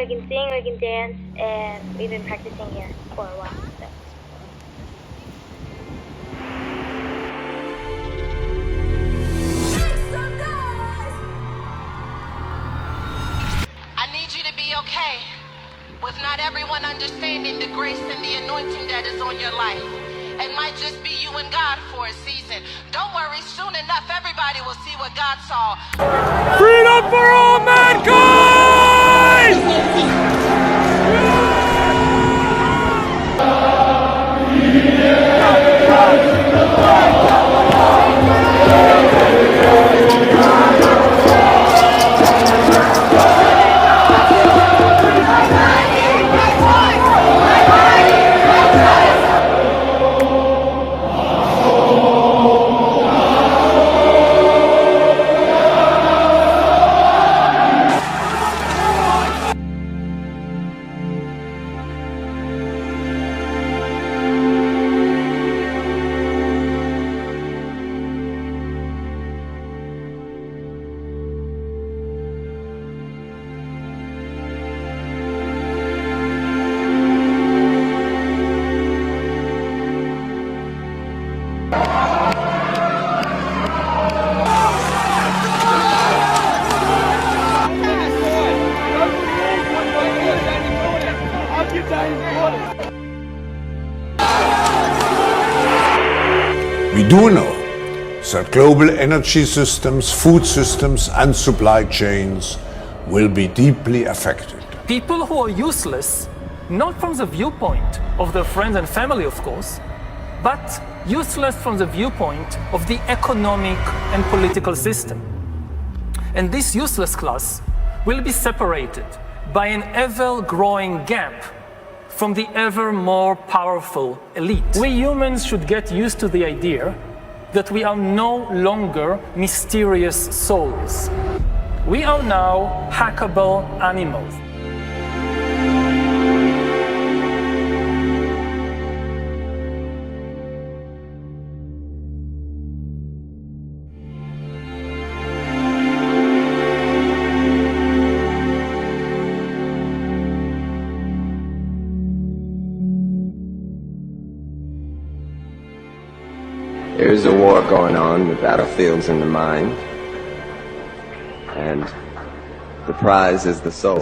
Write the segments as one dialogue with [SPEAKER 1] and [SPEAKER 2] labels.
[SPEAKER 1] we can sing, we can dance, and we've been practicing here for a while. So.
[SPEAKER 2] I need you to be okay with not everyone understanding the grace and the anointing that is on your life. It might just be you and God for a season. Don't worry, soon enough everybody will see what God saw.
[SPEAKER 3] Freedom for all mankind!
[SPEAKER 4] We do know that global energy systems, food systems and supply chains will be deeply affected.
[SPEAKER 5] People who are useless, not from the viewpoint of their friends and family, of course, but useless from the viewpoint of the economic and political system. And this useless class will be separated by an ever-growing gap from the ever more powerful elite. We humans should get used to the idea that we are no longer mysterious souls. We are now hackable animals.
[SPEAKER 6] There's a war going on, the battlefield's in the mind, and the prize is the soul.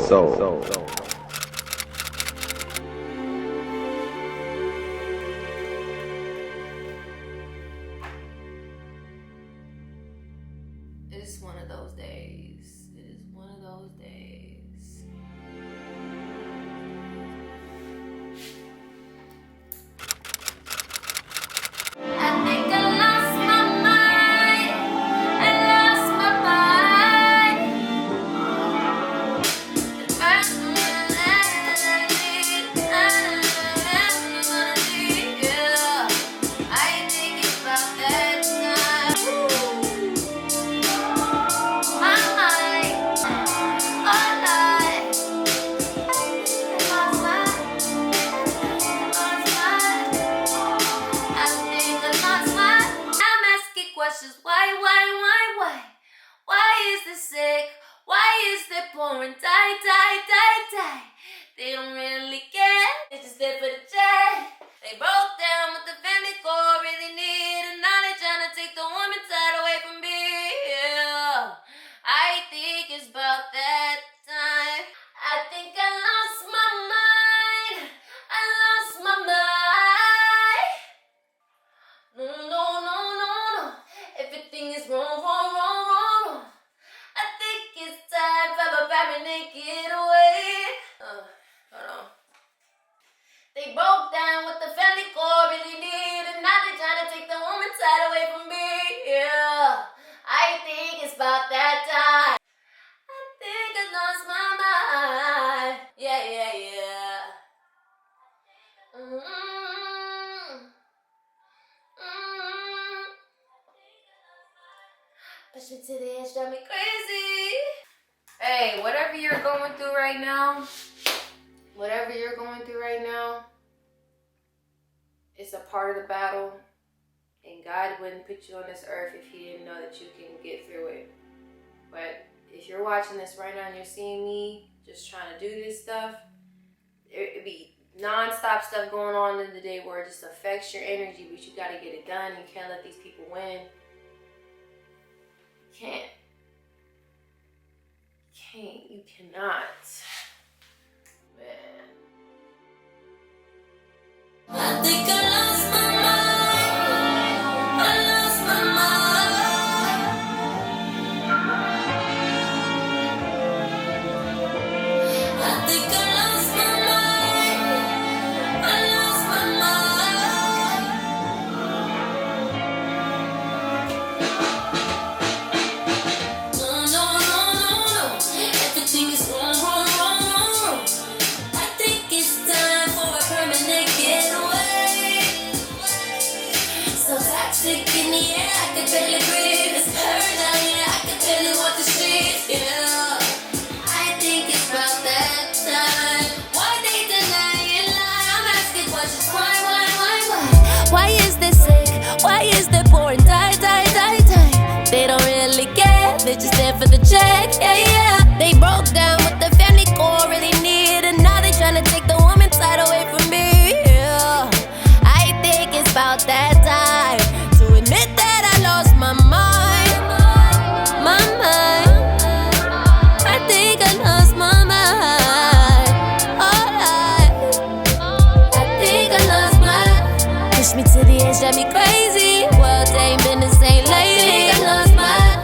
[SPEAKER 7] It is one of those days. It is one of those days. I think I lost my mind. I lost my mind. It burns me I think about that time. My mind, all night. I lost my I'm asking questions. Why? Why is this sick? Why is there pouring? Die. They don't really care. They just live for the check. They broke down with the family core. Really need a knowledge trying to take the woman side away from me. Yeah. I think it's about that time. I think I lost my mind. I lost my mind. No. Everything is wrong. I think it's time for my family to get away. Hold on. They broke down with the family core. Really need and now they trying to take the woman side away from me. Yeah. I think it's about that time. I think I lost my mind. Yeah. Push me to the edge, drive me crazy. Hey, whatever you're going through right now, it's a part of the battle. And God wouldn't put you on this earth if He didn't know that you can get through it. But if you're watching this right now and you're seeing me just trying to do this stuff. It'd be non-stop stuff going on in the day where it just affects your energy, but you gotta get it done. You can't let these people win. You cannot. Man. I think I lost my mind. I lost my mind. I think I lost my mind. I lost my mind. No. Everything is wrong. I think it's time for a permanent getaway. So toxic in the air, I can barely breathe. It's her down here, I can barely walk the streets. Yeah, I think it's about that time. Why they deny and lie? I'm asking questions. Why? Why is this sick? Why is there pouring die? They don't really care, they just there for the check. Yeah. They broke down what the family core really need, and now they tryna take the woman's side away from me. Yeah. I think it's about that time to admit that I lost my mind. My mind. I think I lost my mind. Alright. I think I lost my mind. Push me to the edge, drive me crazy. World ain't been the same lately. I lost my mind.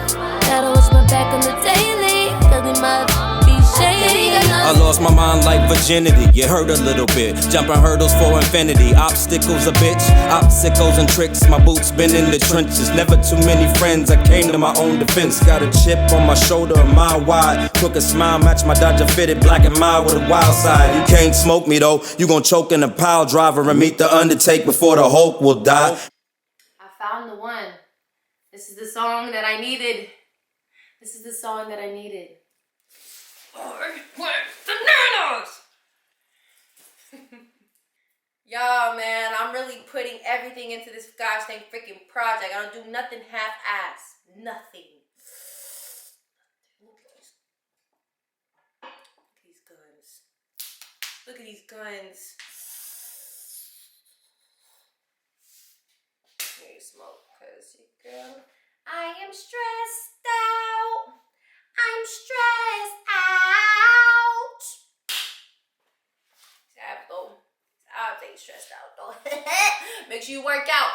[SPEAKER 7] Gotta watch my back on the daily, cause we might be shady.
[SPEAKER 8] I lost my mind like virginity, it hurt a little bit. Jumping hurdles for infinity, obstacles a bitch. Obstacles and tricks, my boots been in the trenches. Never too many friends, I came to my own defense. Got a chip on my shoulder, a mile wide. Crooked smile, match my Dodger fitted, black and mild with a wild side. You can't smoke me though, you gon' choke in a pile driver and meet the Undertaker before the Hulk will die.
[SPEAKER 7] I found the one. This is the song that I needed. This is the song that I needed. Bananas! Y'all, man, I'm really putting everything into this gosh dang freaking project. I don't do nothing half-ass. Nothing. Look at these guns. Look at these guns. Here you smoke, cause you girl. I am stressed out. I'm stressed out. I'll take stressed out though. Make sure you work out.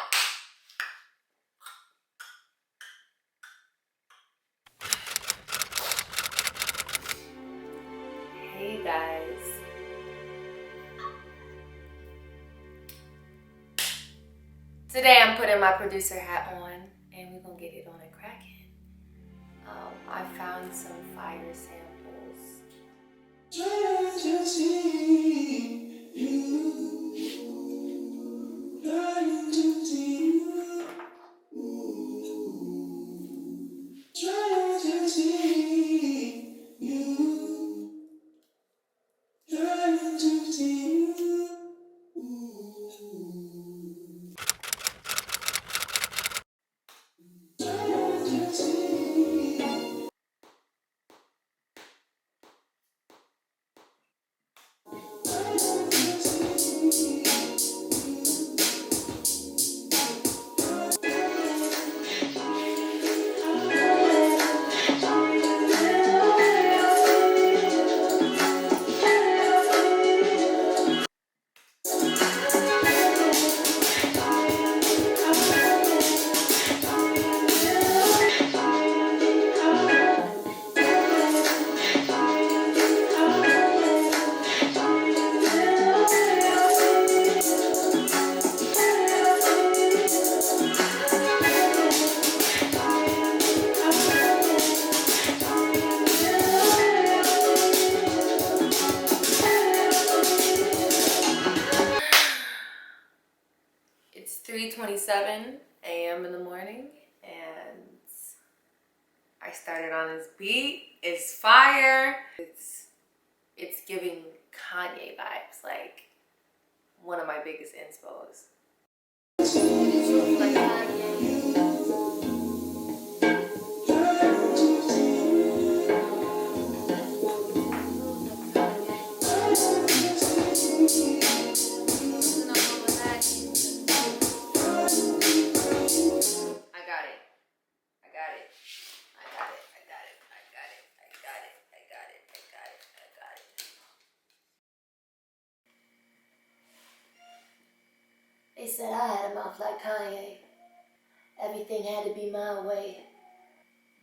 [SPEAKER 7] Hey guys. Today I'm putting my producer hat on and we're gonna get it on and cracking. I found some fire samples. It's 3:27 a.m. in the morning and I started on this beat. It's fire. It's giving Kanye vibes, like one of my biggest inspos. Like Kanye. said I had a mouth like Kanye. Everything had to be my way.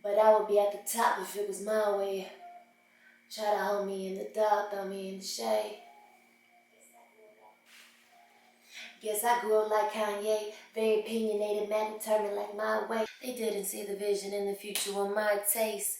[SPEAKER 7] But I would be at the top if it was my way. Try to hold me in the dark, throw me in the shade. Guess I grew up like Kanye, very opinionated, man, determined like my way. They didn't see the vision in the future with my taste.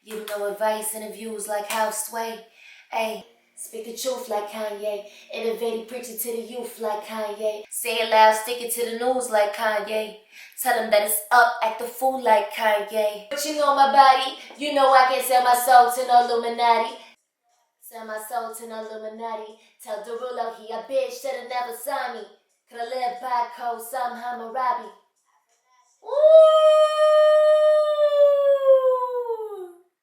[SPEAKER 7] Give no advice and views like how sway. Ayy, speak the truth like Kanye. Innovative, preaching to the youth like Kanye. Say it loud, stick it to the news like Kanye. Tell them that it's up, act a fool like Kanye. But you know my body, you know I can sell my soul to no Illuminati. Sell my soul to no Illuminati. Tell Derulo he a bitch, should've never signed me. Could've lived by code, some Hammurabi. Ooh.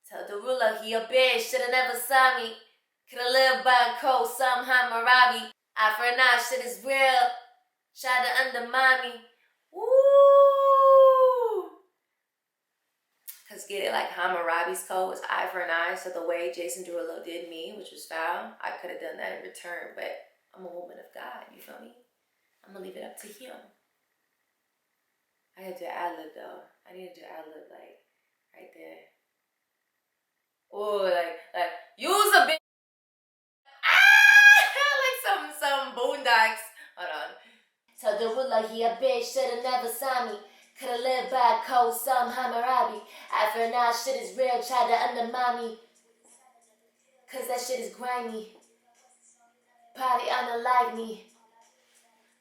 [SPEAKER 7] Tell Derulo he a bitch, should've never signed me. Could've lived by code, some Hammurabi. Eye for an eye, shit is real. Try to undermine me. Ooh. Cause get it, like Hammurabi's code was eye for an eye. So the way Jason Derulo did me, which was foul, I could have done that in return. But I'm a woman of God, you feel me? I'm gonna leave it up to him. I had to ad-lib though. I needed to ad-lib like right there. Oh, like use a bit. Like some boondocks. Hold on. So the ruler he a bitch, should've never signed me. Could've lived by code, some Hammurabi. After now shit is real, try to undermine me. Cause that shit is grimy. Party unalike me.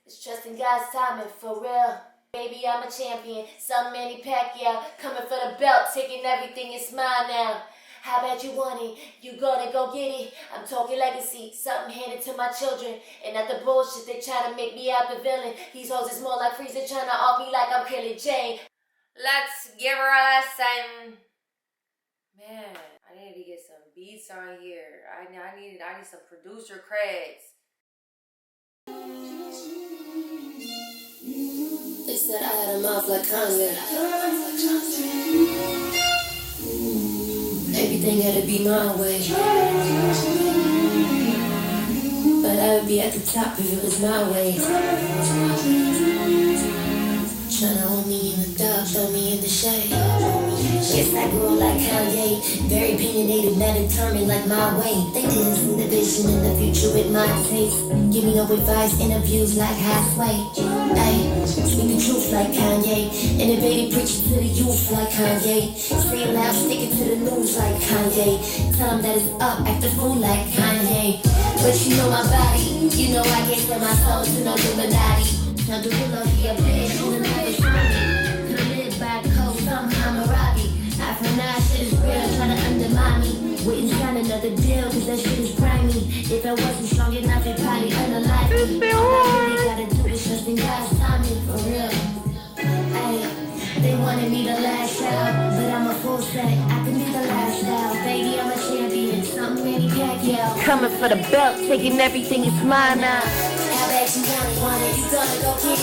[SPEAKER 7] It's trusting God's timing, for real. Baby, I'm a champion. Some Manny Pacquiao. Coming for the belt, taking everything, it's mine now. How bad you want it? You gonna go get it? I'm talking legacy, something handed to my children. And not the bullshit, they try to make me out the villain. These hoes is more like Freezer trying to off me like I'm killing Jane. Let's give her some... Man, I need to get some beats on here. I need some producer creds. They said I had a mouth like Kanye. Everything had to be my way. But I would be at the top if it was my way. Tryna hold me in the dark, throw me in the shade. Yes, I grew up like Kanye, very opinionated, not determined like my way. They didn't see the vision in the future with my taste. Give me no advice, interviews like halfway. Ay, speak the truth like Kanye, innovative, preaching to the youth like Kanye. Say it loud, stick it to the news like Kanye. Tell them that it's up, act a fool like Kanye. But you know my body, you know I can't sell my soul to no Illuminati. Now the ruler he a bitch, should've never signed me. Could've lived by code, some Hammurabi. After now shit is real, try to undermine me. Wouldn't sign another deal, cause that shit is grimy. If I wasn't strong enough, it probably unalive me. All I really gotta do is trust in God's timing, for real. Ay, they wanted me to lash out, but I'm a full set, I can be the last out. Baby, I'm a champion, something Manny Pacquiao. Coming for the belt, taking everything, it's mine now. How bad you want it, you gonna go get it.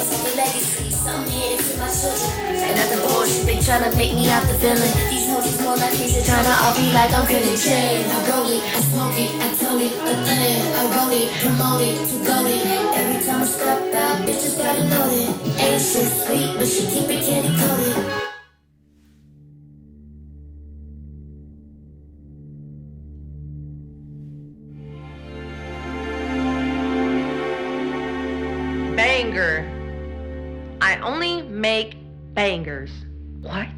[SPEAKER 7] Something legacy, something handed to my children. And not the bullshit, they tryna make me out the villain. These hoes is more like they're tryna off me like I'm killing Jane. I roll it, I smoke it, I told it, a thing. I wrote it, promote it, to go it. Every time I step out, bitches gotta know it. Ain't shit sweet, but she keep it candy coated.
[SPEAKER 9] Banger. I only make bangers. What?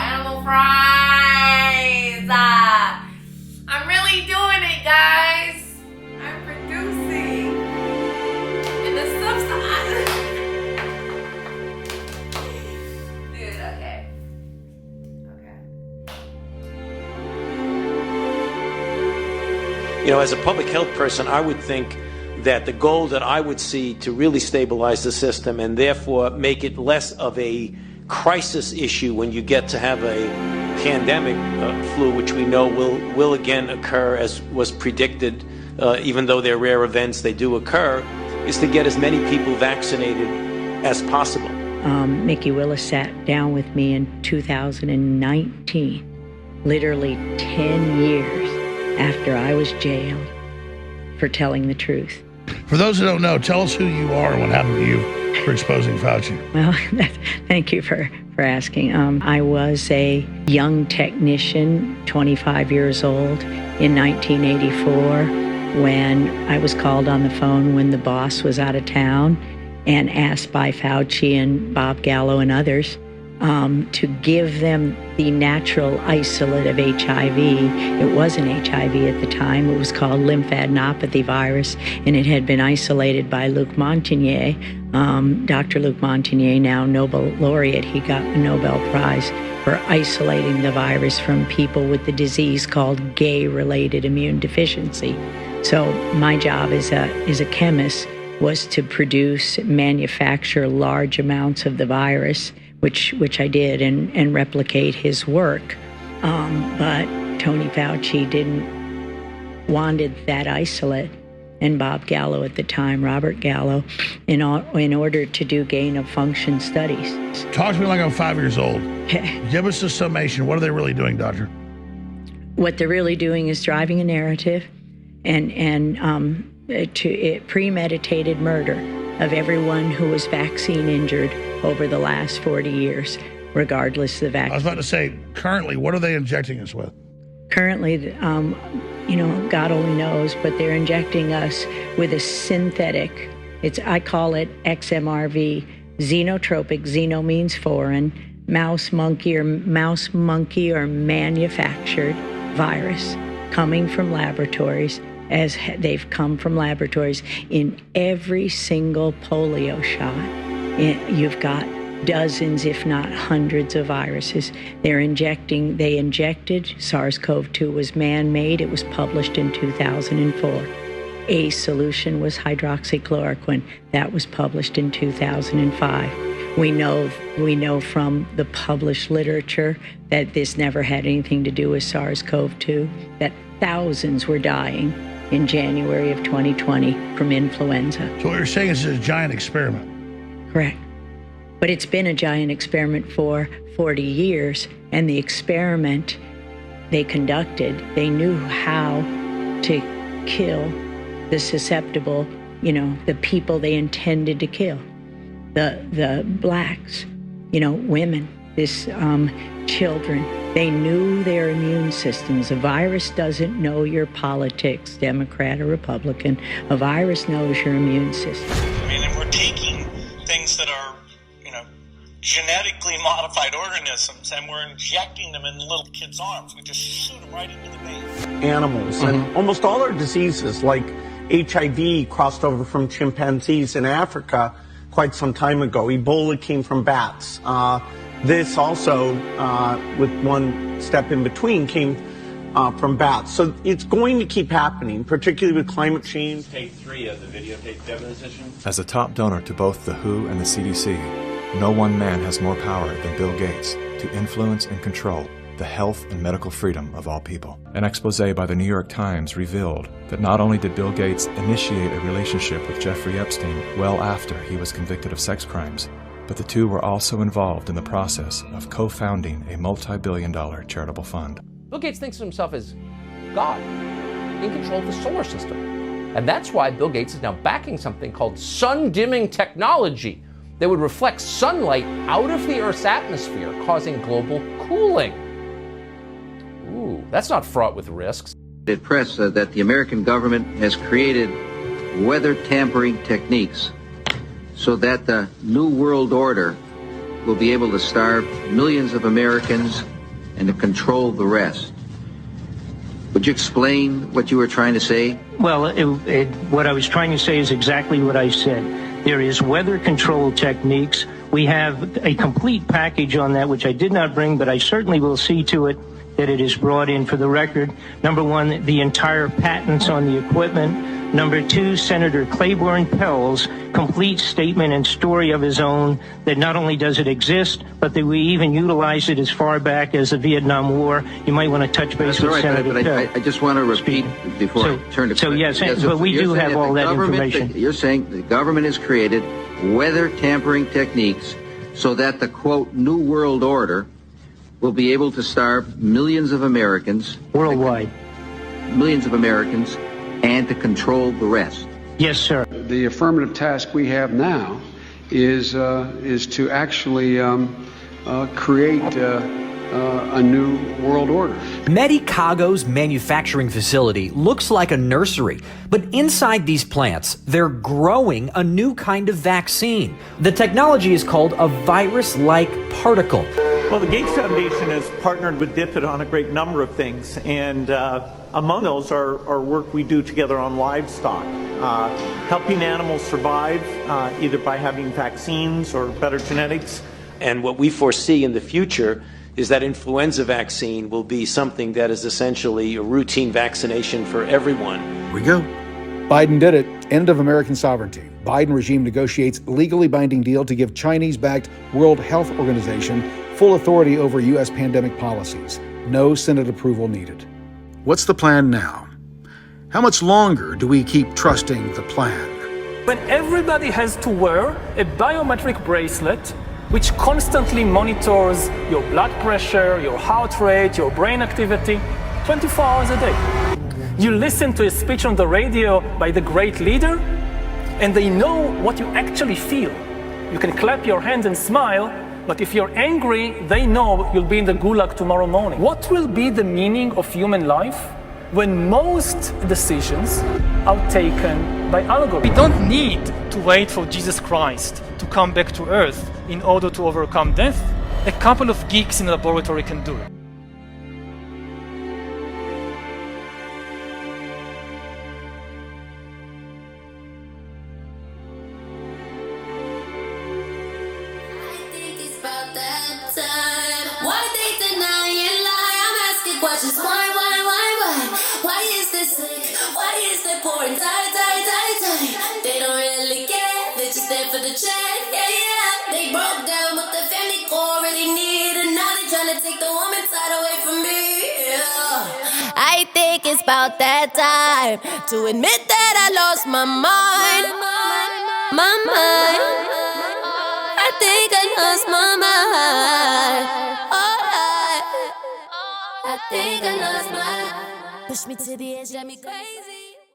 [SPEAKER 7] Animal fries. I'm really doing it, guys. I'm producing. And the stuff's Dude, okay.
[SPEAKER 10] You know, as a public health person, I would think that the goal that I would see to really stabilize the system and therefore make it less of a crisis issue when you get to have a pandemic flu, which we know will again occur as was predicted, even though they're rare events, they do occur, is to get as many people vaccinated as possible.
[SPEAKER 11] Mickey Willis sat down with me in 2019 literally 10 years after I was jailed for telling the truth.
[SPEAKER 12] For those who don't know, tell us who you are and what happened to you for exposing Fauci.
[SPEAKER 11] Well, thank you for asking. I was a young technician, 25 years old, in 1984 when I was called on the phone when the boss was out of town and asked by Fauci and Bob Gallo and others to give them the natural isolate of HIV. It wasn't HIV at the time. It was called lymphadenopathy virus, and it had been isolated by Luc Montagnier. Dr. Luc Montagnier, now Nobel laureate, he got a Nobel Prize for isolating the virus from people with the disease called gay-related immune deficiency. So my job as a chemist was to manufacture large amounts of the virus, which I did, and replicate his work. But Tony Fauci wanted that isolate, and Bob Gallo at the time, Robert Gallo, in order to do gain-of-function studies.
[SPEAKER 12] Talk to me like I'm 5 years old. Give us a summation. What are they really doing, Doctor?
[SPEAKER 11] What they're really doing is driving a narrative and premeditated murder of everyone who was vaccine injured over the last 40 years, regardless of the vaccine.
[SPEAKER 12] I was about to say, currently, what are they injecting us with?
[SPEAKER 11] Currently, God only knows, but they're injecting us with a synthetic, I call it XMRV, xenotropic, xeno means foreign, mouse monkey or manufactured virus coming from laboratories, as they've come from laboratories in every single polio shot. You've got dozens, if not hundreds of viruses. They injected, SARS-CoV-2 was man-made. It was published in 2004. A solution was hydroxychloroquine. That was published in 2005. We know from the published literature that this never had anything to do with SARS-CoV-2, that thousands were dying in January of 2020 from influenza.
[SPEAKER 12] So what you're saying is it's a giant experiment?
[SPEAKER 11] Correct. But it's been a giant experiment for 40 years, and the experiment they conducted, they knew how to kill the susceptible, the people they intended to kill, the blacks, women, children. They knew their immune systems. A virus doesn't know your politics, Democrat or Republican. A virus knows your immune system.
[SPEAKER 13] And we're taking things that are, genetically modified organisms, and we're injecting them in little kids' arms. We just shoot them right into the vein.
[SPEAKER 14] Animals, and almost all our diseases, like HIV, crossed over from chimpanzees in Africa quite some time ago. Ebola came from bats. This also, with one step in between, came from bats. So it's going to keep happening, particularly with climate change.
[SPEAKER 15] Take 3 of the videotape deposition.
[SPEAKER 16] As a top donor to both the WHO and the CDC, no one man has more power than Bill Gates to influence and control the health and medical freedom of all people. An expose by the New York Times revealed that not only did Bill Gates initiate a relationship with Jeffrey Epstein well after he was convicted of sex crimes, but the two were also involved in the process of co-founding a multi-billion-dollar charitable fund.
[SPEAKER 17] Bill Gates thinks of himself as God, in control of the solar system. And that's why Bill Gates is now backing something called sun-dimming technology that would reflect sunlight out of the Earth's atmosphere, causing global cooling. Ooh, that's not fraught with risks.
[SPEAKER 18] Press that the American government has created weather tampering techniques so that the New World Order will be able to starve millions of Americans and to control the rest. Would you explain what you were trying to say?
[SPEAKER 19] Well, what I was trying to say is exactly what I said. There is weather control techniques. We have a complete package on that, which I did not bring, but I certainly will see to it that it is brought in for the record. Number one, the entire patents on the equipment. Number two, Senator Claiborne Pell's complete statement and story of his own that not only does it exist, but that we even utilize it as far back as the Vietnam War. You might want to touch base with Senator Pell.
[SPEAKER 18] I just want to repeat before I turn to
[SPEAKER 19] So yes, but we do have all that information.
[SPEAKER 18] You're saying the government has created weather tampering techniques so that the, quote, New World Order will be able to starve millions of Americans.
[SPEAKER 19] Worldwide.
[SPEAKER 18] Millions of Americans, and to control the rest.
[SPEAKER 19] Yes, sir.
[SPEAKER 20] The affirmative task we have now is to actually create a new world order.
[SPEAKER 21] Medicago's manufacturing facility looks like a nursery, but inside these plants, they're growing a new kind of vaccine. The technology is called a virus-like particle.
[SPEAKER 22] Well, the Gates Foundation has partnered with DFID on a great number of things, and among those are work we do together on livestock, helping animals survive either by having vaccines or better genetics.
[SPEAKER 10] And what we foresee in the future is that influenza vaccine will be something that is essentially a routine vaccination for everyone.
[SPEAKER 23] Here we go. Biden did it. End of American sovereignty. Biden regime negotiates legally binding deal to give Chinese-backed World Health Organization full authority over U.S. pandemic policies. No Senate approval needed. What's the plan now? How much longer do we keep trusting the plan?
[SPEAKER 5] When everybody has to wear a biometric bracelet which constantly monitors your blood pressure, your heart rate, your brain activity, 24 hours a day. You listen to a speech on the radio by the great leader, and they know what you actually feel. You can clap your hands and smile, but if you're angry, they know you'll be in the gulag tomorrow morning. What will be the meaning of human life when most decisions are taken by algorithms?
[SPEAKER 3] We don't need to wait for Jesus Christ to come back to earth in order to overcome death. A couple of geeks in a laboratory can do it.
[SPEAKER 7] Why they deny and lie? I'm asking questions. Why? Why is this sick? Why is they pouring die? They don't really care. They just there for the check. Yeah. They broke down what the family core really need, and now they trying to take the woman's side away from me. Yeah. I think it's about that time to admit that I lost my mind. My mind. I think I lost my mind. I think I lost my mind. Push me to the edge, got me crazy.